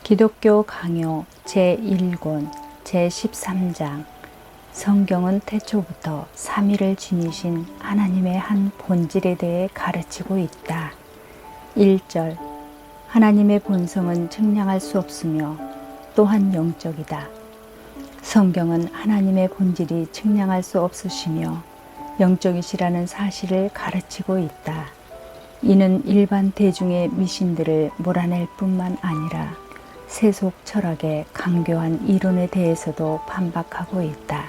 기독교 강요 제1권 제13장. 성경은 태초부터 삼위를 지니신 하나님의 한 본질에 대해 가르치고 있다. 1절. 하나님의 본성은 측량할 수 없으며 또한 영적이다. 성경은 하나님의 본질이 측량할 수 없으시며 영적이시라는 사실을 가르치고 있다. 이는 일반 대중의 미신들을 몰아낼 뿐만 아니라 세속 철학의 강교한 이론에 대해서도 반박하고 있다.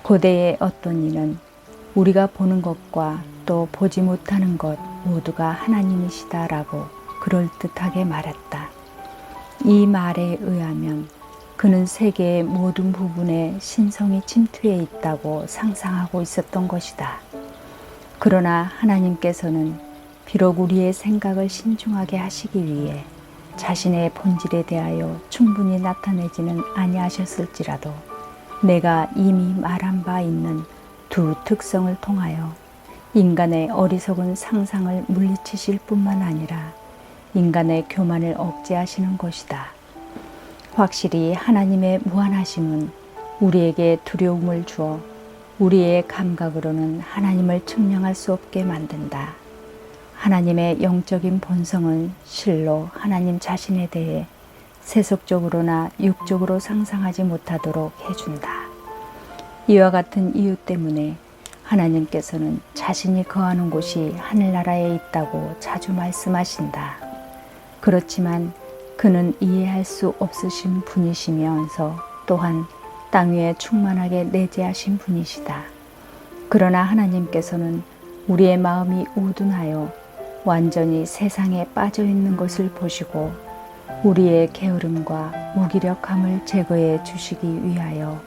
고대의 어떤 이는 우리가 보는 것과 또 보지 못하는 것 모두가 하나님이시다라고 그럴듯하게 말했다. 이 말에 의하면 그는 세계의 모든 부분에 신성이 침투해 있다고 상상하고 있었던 것이다. 그러나 하나님께서는 비록 우리의 생각을 신중하게 하시기 위해 자신의 본질에 대하여 충분히 나타내지는 아니하셨을지라도 내가 이미 말한 바 있는 두 특성을 통하여 인간의 어리석은 상상을 물리치실 뿐만 아니라 인간의 교만을 억제하시는 것이다. 확실히 하나님의 무한하심은 우리에게 두려움을 주어 우리의 감각으로는 하나님을 측량할 수 없게 만든다. 하나님의 영적인 본성은 실로 하나님 자신에 대해 세속적으로나 육적으로 상상하지 못하도록 해준다. 이와 같은 이유 때문에 하나님께서는 자신이 거하는 곳이 하늘나라에 있다고 자주 말씀하신다. 그렇지만 그는 이해할 수 없으신 분이시면서 또한 땅 위에 충만하게 내재하신 분이시다. 그러나 하나님께서는 우리의 마음이 우둔하여 완전히 세상에 빠져 있는 것을 보시고 우리의 게으름과 무기력함을 제거해 주시기 위하여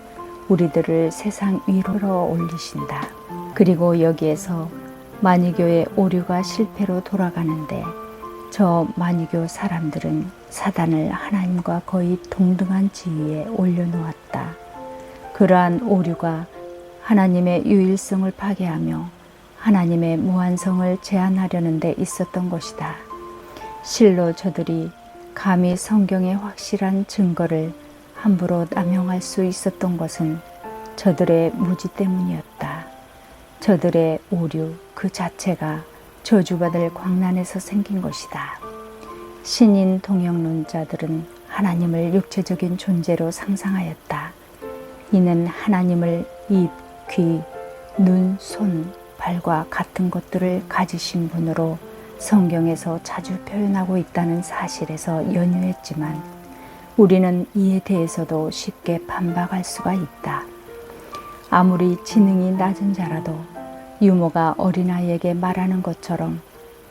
우리들을 세상 위로 올리신다. 그리고 여기에서 마니교의 오류가 실패로 돌아가는데 저 마니교 사람들은 사단을 하나님과 거의 동등한 지위에 올려놓았다. 그러한 오류가 하나님의 유일성을 파괴하며 하나님의 무한성을 제한하려는 데 있었던 것이다. 실로 저들이 감히 성경의 확실한 증거를 함부로 남용할 수 있었던 것은 저들의 무지 때문이었다. 저들의 오류 그 자체가 저주받을 광란에서 생긴 것이다. 신인 동영론자들은 하나님을 육체적인 존재로 상상하였다. 이는 하나님을 입, 귀, 눈, 손, 발과 같은 것들을 가지신 분으로 성경에서 자주 표현하고 있다는 사실에서 연유했지만 우리는 이에 대해서도 쉽게 반박할 수가 있다. 아무리 지능이 낮은 자라도 유모가 어린아이에게 말하는 것처럼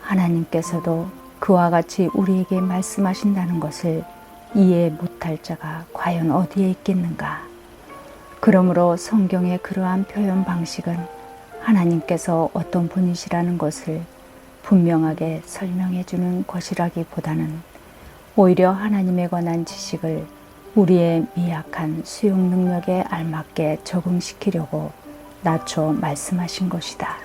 하나님께서도 그와 같이 우리에게 말씀하신다는 것을 이해 못할 자가 과연 어디에 있겠는가. 그러므로 성경의 그러한 표현 방식은 하나님께서 어떤 분이시라는 것을 분명하게 설명해 주는 것이라기보다는 오히려 하나님에 관한 지식을 우리의 미약한 수용 능력에 알맞게 적응시키려고 낮춰 말씀하신 것이다.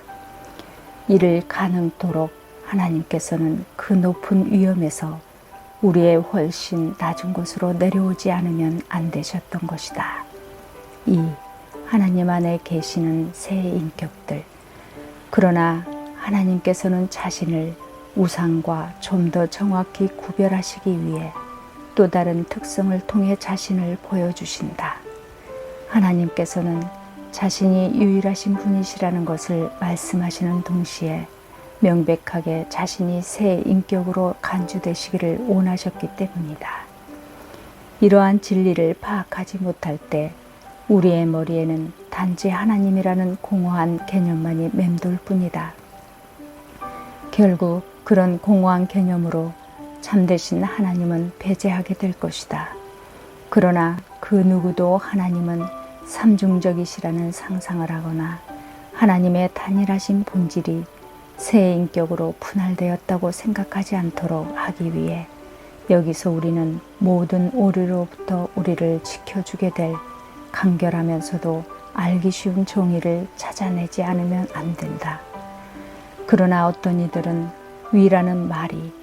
이를 가능토록 하나님께서는 그 높은 위엄에서 우리의 훨씬 낮은 곳으로 내려오지 않으면 안 되셨던 것이다. 하나님 안에 계시는 새 인격들. 그러나 하나님께서는 자신을 우상과 좀 더 정확히 구별하시기 위해 또 다른 특성을 통해 자신을 보여주신다. 하나님께서는 자신이 유일하신 분이시라는 것을 말씀하시는 동시에 명백하게 자신이 새 인격으로 간주되시기를 원하셨기 때문이다. 이러한 진리를 파악하지 못할 때 우리의 머리에는 단지 하나님이라는 공허한 개념만이 맴돌 뿐이다. 결국 그런 공허한 개념으로 참되신 하나님은 배제하게 될 것이다. 그러나 그 누구도 하나님은 삼중적이시라는 상상을 하거나 하나님의 단일하신 본질이 새 인격으로 분할되었다고 생각하지 않도록 하기 위해 여기서 우리는 모든 오류로부터 우리를 지켜주게 될 간결하면서도 알기 쉬운 정의를 찾아내지 않으면 안 된다. 그러나 어떤 이들은 위라는 말이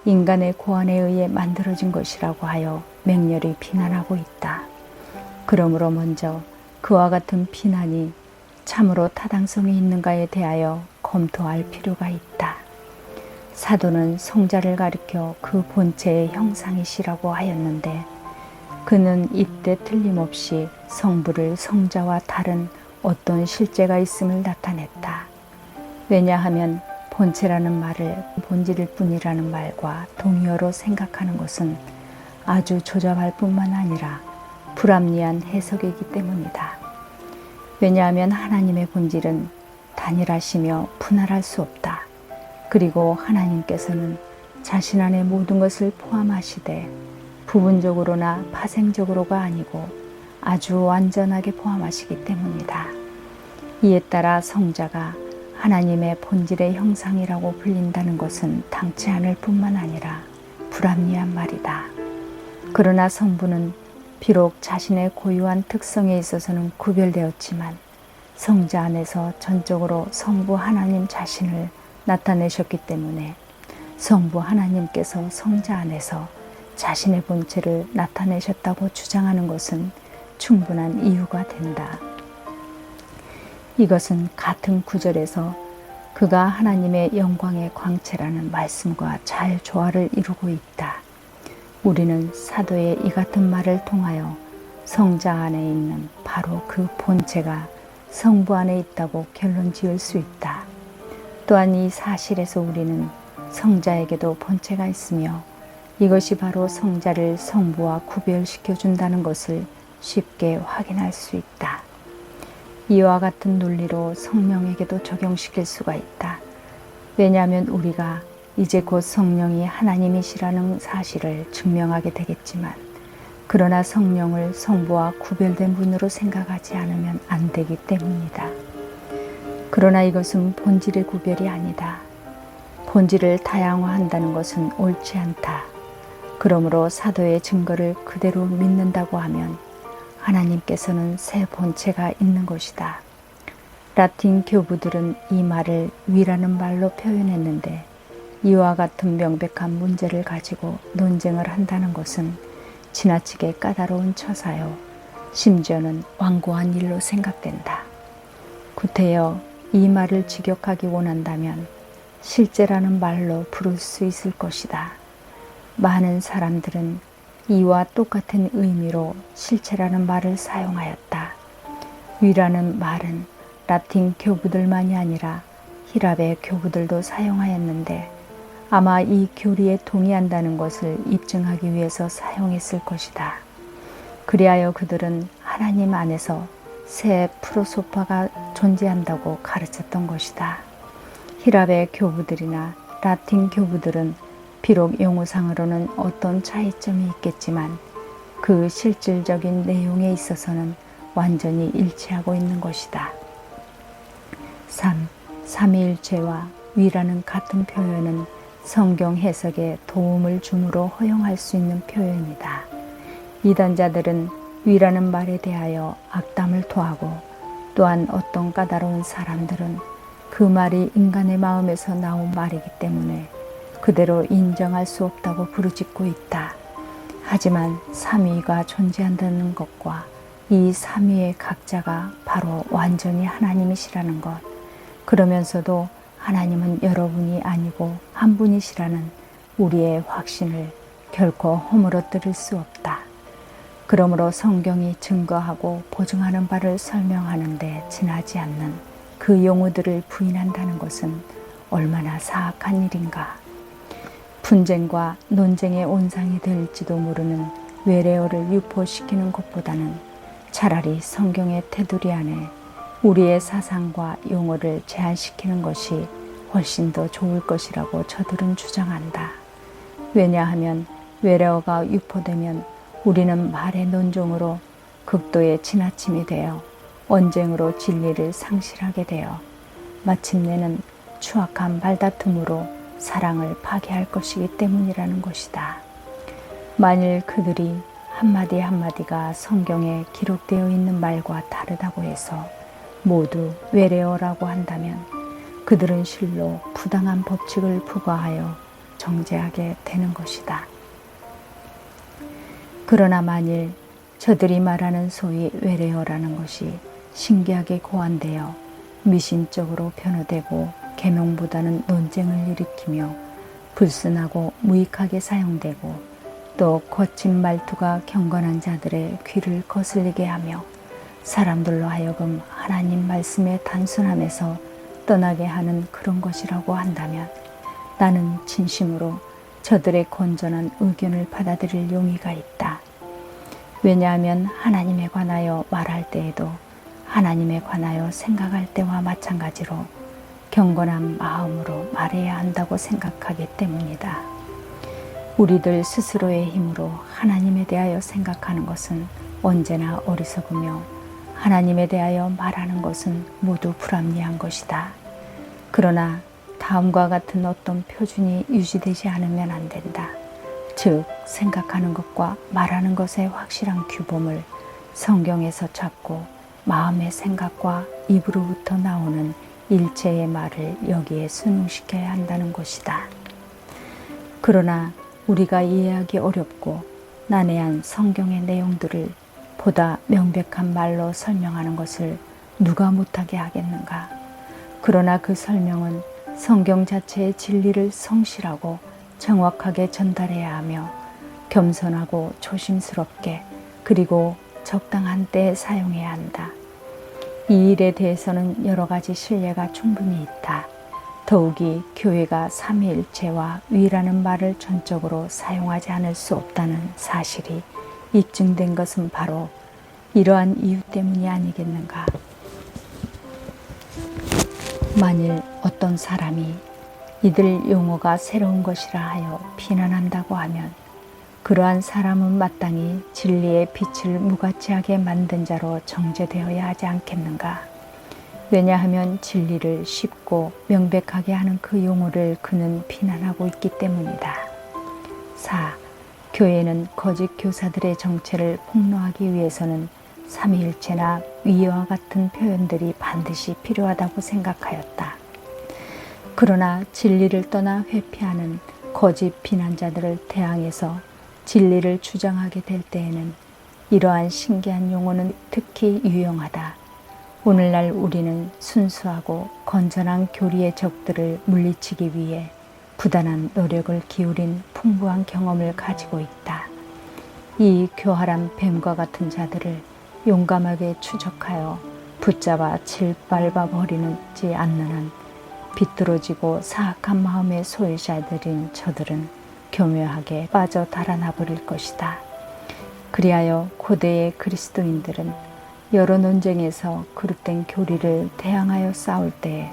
인간의 고안에 의해 만들어진 것이라고 하여 맹렬히 비난하고 있다. 그러므로 먼저 그와 같은 비난이 참으로 타당성이 있는가에 대하여 검토할 필요가 있다. 사도는 성자를 가리켜 그 본체의 형상이시라고 하였는데 그는 이때 틀림없이 성부를 성자와 다른 어떤 실제가 있음을 나타냈다. 왜냐하면 본체라는 말을 본질일 뿐이라는 말과 동의어로 생각하는 것은 아주 조잡할 뿐만 아니라 불합리한 해석이기 때문이다. 왜냐하면 하나님의 본질은 단일하시며 분할할 수 없다. 그리고 하나님께서는 자신 안에 모든 것을 포함하시되 부분적으로나 파생적으로가 아니고 아주 완전하게 포함하시기 때문이다. 이에 따라 성자가 하나님의 본질의 형상이라고 불린다는 것은 당치 않을 뿐만 아니라 불합리한 말이다. 그러나 성부는 비록 자신의 고유한 특성에 있어서는 구별되었지만 성자 안에서 전적으로 성부 하나님 자신을 나타내셨기 때문에 성부 하나님께서 성자 안에서 자신의 본체를 나타내셨다고 주장하는 것은 충분한 이유가 된다. 이것은 같은 구절에서 그가 하나님의 영광의 광채라는 말씀과 잘 조화를 이루고 있다. 우리는 사도의 이 같은 말을 통하여 성자 안에 있는 바로 그 본체가 성부 안에 있다고 결론 지을 수 있다. 또한 이 사실에서 우리는 성자에게도 본체가 있으며 이것이 바로 성자를 성부와 구별시켜 준다는 것을 쉽게 확인할 수 있다. 이와 같은 논리로 성령에게도 적용시킬 수가 있다. 왜냐하면 우리가 이제 곧 성령이 하나님이시라는 사실을 증명하게 되겠지만 그러나 성령을 성부와 구별된 분으로 생각하지 않으면 안 되기 때문이다. 그러나 이것은 본질의 구별이 아니다. 본질을 다양화한다는 것은 옳지 않다. 그러므로 사도의 증거를 그대로 믿는다고 하면 하나님께서는 새 본체가 있는 것이다. 라틴 교부들은 이 말을 위라는 말로 표현했는데 이와 같은 명백한 문제를 가지고 논쟁을 한다는 것은 지나치게 까다로운 처사요. 심지어는 완고한 일로 생각된다. 구태여 이 말을 직역하기 원한다면 실제라는 말로 부를 수 있을 것이다. 많은 사람들은 이와 똑같은 의미로 실체라는 말을 사용하였다. 위라는 말은 라틴 교부들만이 아니라 히랍의 교부들도 사용하였는데 아마 이 교리에 동의한다는 것을 입증하기 위해서 사용했을 것이다. 그리하여 그들은 하나님 안에서 새 프로소파가 존재한다고 가르쳤던 것이다. 히랍의 교부들이나 라틴 교부들은 비록 용어상으로는 어떤 차이점이 있겠지만 그 실질적인 내용에 있어서는 완전히 일치하고 있는 것이다. 3. 삼위일체와 위라는 같은 표현은 성경 해석에 도움을 주므로 허용할 수 있는 표현이다. 이단자들은 위라는 말에 대하여 악담을 토하고 또한 어떤 까다로운 사람들은 그 말이 인간의 마음에서 나온 말이기 때문에 그대로 인정할 수 없다고 부르짖고 있다. 하지만 삼위가 존재한다는 것과 이 삼위의 각자가 바로 완전히 하나님이시라는 것, 그러면서도 하나님은 여러분이 아니고 한 분이시라는 우리의 확신을 결코 허물어뜨릴 수 없다. 그러므로 성경이 증거하고 보증하는 바를 설명하는데 지나지 않는 그 용어들을 부인한다는 것은 얼마나 사악한 일인가. 분쟁과 논쟁의 온상이 될지도 모르는 외래어를 유포시키는 것보다는 차라리 성경의 테두리 안에 우리의 사상과 용어를 제한시키는 것이 훨씬 더 좋을 것이라고 저들은 주장한다. 왜냐하면 외래어가 유포되면 우리는 말의 논종으로 극도의 지나침이 되어 언쟁으로 진리를 상실하게 되어 마침내는 추악한 말다툼으로 사랑을 파괴할 것이기 때문이라는 것이다. 만일 그들이 한마디 한마디가 성경에 기록되어 있는 말과 다르다고 해서 모두 외래어라고 한다면 그들은 실로 부당한 법칙을 부과하여 정죄하게 되는 것이다. 그러나 만일 저들이 말하는 소위 외래어라는 것이 신기하게 고안되어 미신적으로 변호되고 계명보다는 논쟁을 일으키며 불순하고 무익하게 사용되고 또 거친 말투가 경건한 자들의 귀를 거슬리게 하며 사람들로 하여금 하나님 말씀의 단순함에서 떠나게 하는 그런 것이라고 한다면 나는 진심으로 저들의 건전한 의견을 받아들일 용의가 있다. 왜냐하면 하나님에 관하여 말할 때에도 하나님에 관하여 생각할 때와 마찬가지로 경건한 마음으로 말해야 한다고 생각하기 때문이다. 우리들 스스로의 힘으로 하나님에 대하여 생각하는 것은 언제나 어리석으며 하나님에 대하여 말하는 것은 모두 불합리한 것이다. 그러나 다음과 같은 어떤 표준이 유지되지 않으면 안 된다. 즉, 생각하는 것과 말하는 것의 확실한 규범을 성경에서 찾고 마음의 생각과 입으로부터 나오는 일체의 말을 여기에 순응시켜야 한다는 것이다. 그러나 우리가 이해하기 어렵고 난해한 성경의 내용들을 보다 명백한 말로 설명하는 것을 누가 못하게 하겠는가? 그러나 그 설명은 성경 자체의 진리를 성실하고 정확하게 전달해야 하며 겸손하고 조심스럽게 그리고 적당한 때에 사용해야 한다. 이 일에 대해서는 여러 가지 신뢰가 충분히 있다. 더욱이 교회가 삼위일체와 위라는 말을 전적으로 사용하지 않을 수 없다는 사실이 입증된 것은 바로 이러한 이유 때문이 아니겠는가. 만일 어떤 사람이 이들 용어가 새로운 것이라 하여 비난한다고 하면 그러한 사람은 마땅히 진리의 빛을 무가치하게 만든 자로 정죄되어야 하지 않겠는가. 왜냐하면 진리를 쉽고 명백하게 하는 그 용어를 그는 비난하고 있기 때문이다. 4. 교회는 거짓 교사들의 정체를 폭로하기 위해서는 삼위일체나 위와 같은 표현들이 반드시 필요하다고 생각하였다. 그러나 진리를 떠나 회피하는 거짓 비난자들을 대항해서 진리를 주장하게 될 때에는 이러한 신기한 용어는 특히 유용하다. 오늘날 우리는 순수하고 건전한 교리의 적들을 물리치기 위해 부단한 노력을 기울인 풍부한 경험을 가지고 있다. 이 교활한 뱀과 같은 자들을 용감하게 추적하여 붙잡아 짓밟아 버리지 않는 한 비뚤어지고 사악한 마음의 소유자들인 저들은 교묘하게 빠져 달아나 버릴 것이다. 그리하여 고대의 그리스도인들은 여러 논쟁에서 그릇된 교리를 대항하여 싸울 때에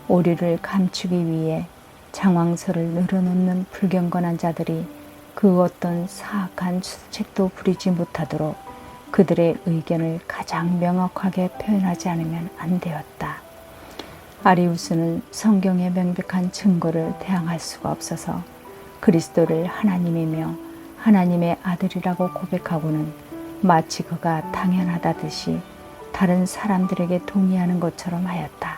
오류를 감추기 위해 장황서를 늘어놓는 불경건한 자들이 그 어떤 사악한 수책도 부리지 못하도록 그들의 의견을 가장 명확하게 표현하지 않으면 안 되었다. 아리우스는 성경의 명백한 증거를 대항할 수가 없어서 그리스도를 하나님이며 하나님의 아들이라고 고백하고는 마치 그가 당연하다듯이 다른 사람들에게 동의하는 것처럼 하였다.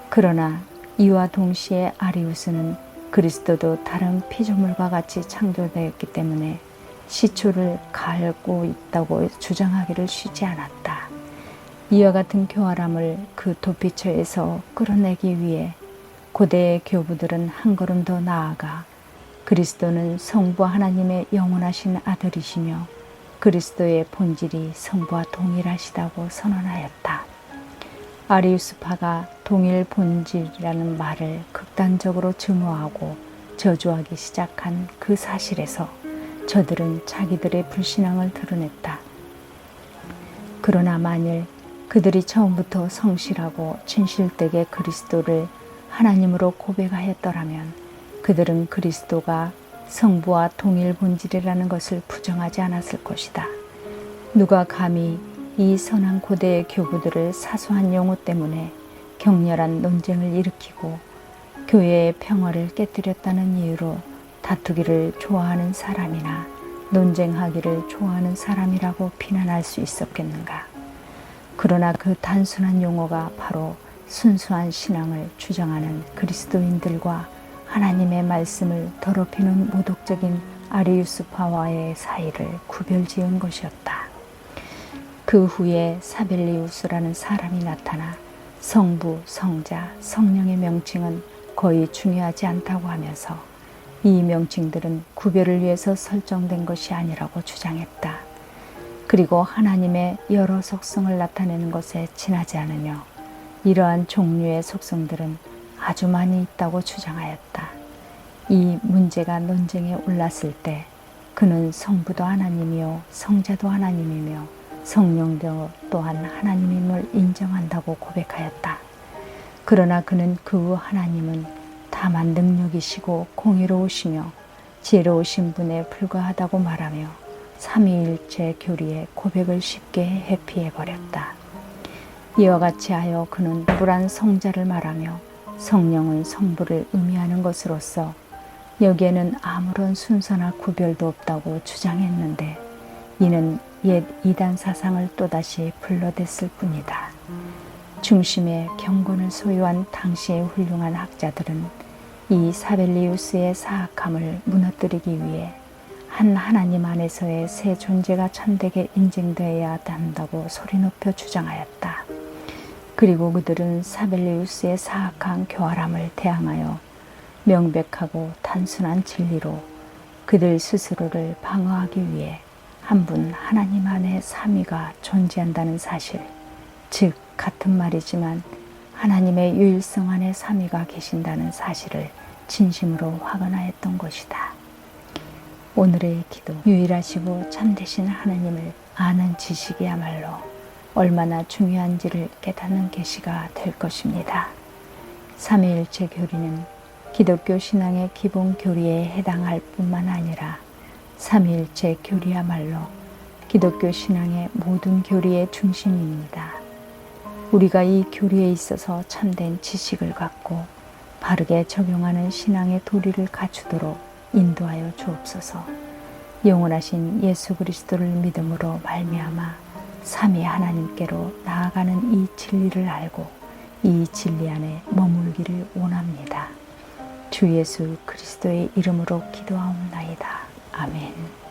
그러나 이와 동시에 아리우스는 그리스도도 다른 피조물과 같이 창조되었기 때문에 시초를 갈고 있다고 주장하기를 쉬지 않았다. 이와 같은 교활함을 그 도피처에서 끌어내기 위해 고대의 교부들은 한 걸음 더 나아가 그리스도는 성부 하나님의 영원하신 아들이시며 그리스도의 본질이 성부와 동일하시다고 선언하였다. 아리우스파가 동일 본질이라는 말을 극단적으로 증오하고 저주하기 시작한 그 사실에서 저들은 자기들의 불신앙을 드러냈다. 그러나 만일 그들이 처음부터 성실하고 진실되게 그리스도를 하나님으로 고백하였더라면 그들은 그리스도가 성부와 동일 본질이라는 것을 부정하지 않았을 것이다. 누가 감히 이 선한 고대의 교부들을 사소한 용어 때문에 격렬한 논쟁을 일으키고 교회의 평화를 깨뜨렸다는 이유로 다투기를 좋아하는 사람이나 논쟁하기를 좋아하는 사람이라고 비난할 수 있었겠는가. 그러나 그 단순한 용어가 바로 순수한 신앙을 주장하는 그리스도인들과 하나님의 말씀을 더럽히는 모독적인 아리우스파와의 사이를 구별지은 것이었다. 그 후에 사벨리우스라는 사람이 나타나 성부, 성자, 성령의 명칭은 거의 중요하지 않다고 하면서 이 명칭들은 구별을 위해서 설정된 것이 아니라고 주장했다. 그리고 하나님의 여러 속성을 나타내는 것에 지나지 않으며 이러한 종류의 속성들은 아주 많이 있다고 주장하였다. 이 문제가 논쟁에 올랐을 때 그는 성부도 하나님이요 성자도 하나님이며 성령도 또한 하나님임을 인정한다고 고백하였다. 그러나 그는 그 후 하나님은 다만 능력이시고 공의로우시며 지혜로우신 분에 불과하다고 말하며 삼위일체 교리의 고백을 쉽게 회피해버렸다. 이와 같이 하여 그는 불안 성자를 말하며 성령은 성부를 의미하는 것으로서 여기에는 아무런 순서나 구별도 없다고 주장했는데 이는 옛 이단 사상을 또다시 불러댔을 뿐이다. 중심의 경건을 소유한 당시의 훌륭한 학자들은 이 사벨리우스의 사악함을 무너뜨리기 위해 한 하나님 안에서의 새 존재가 참되게 인증되어야 한다고 소리 높여 주장하였다. 그리고 그들은 사벨리우스의 사악한 교활함을 대항하여 명백하고 단순한 진리로 그들 스스로를 방어하기 위해 한 분 하나님 안에 삼위가 존재한다는 사실, 즉 같은 말이지만 하나님의 유일성 안에 삼위가 계신다는 사실을 진심으로 확언하였던 것이다. 오늘의 기도, 유일하시고 참되신 하나님을 아는 지식이야말로 얼마나 중요한지를 깨닫는 계시가 될 것입니다. 삼위일체 교리는 기독교 신앙의 기본 교리에 해당할 뿐만 아니라 삼위일체 교리야말로 기독교 신앙의 모든 교리의 중심입니다. 우리가 이 교리에 있어서 참된 지식을 갖고 바르게 적용하는 신앙의 도리를 갖추도록 인도하여 주옵소서. 영원하신 예수 그리스도를 믿음으로 말미암아 삼위 하나님께로 나아가는 이 진리를 알고 이 진리 안에 머물기를 원합니다. 주 예수 그리스도의 이름으로 기도하옵나이다. 아멘.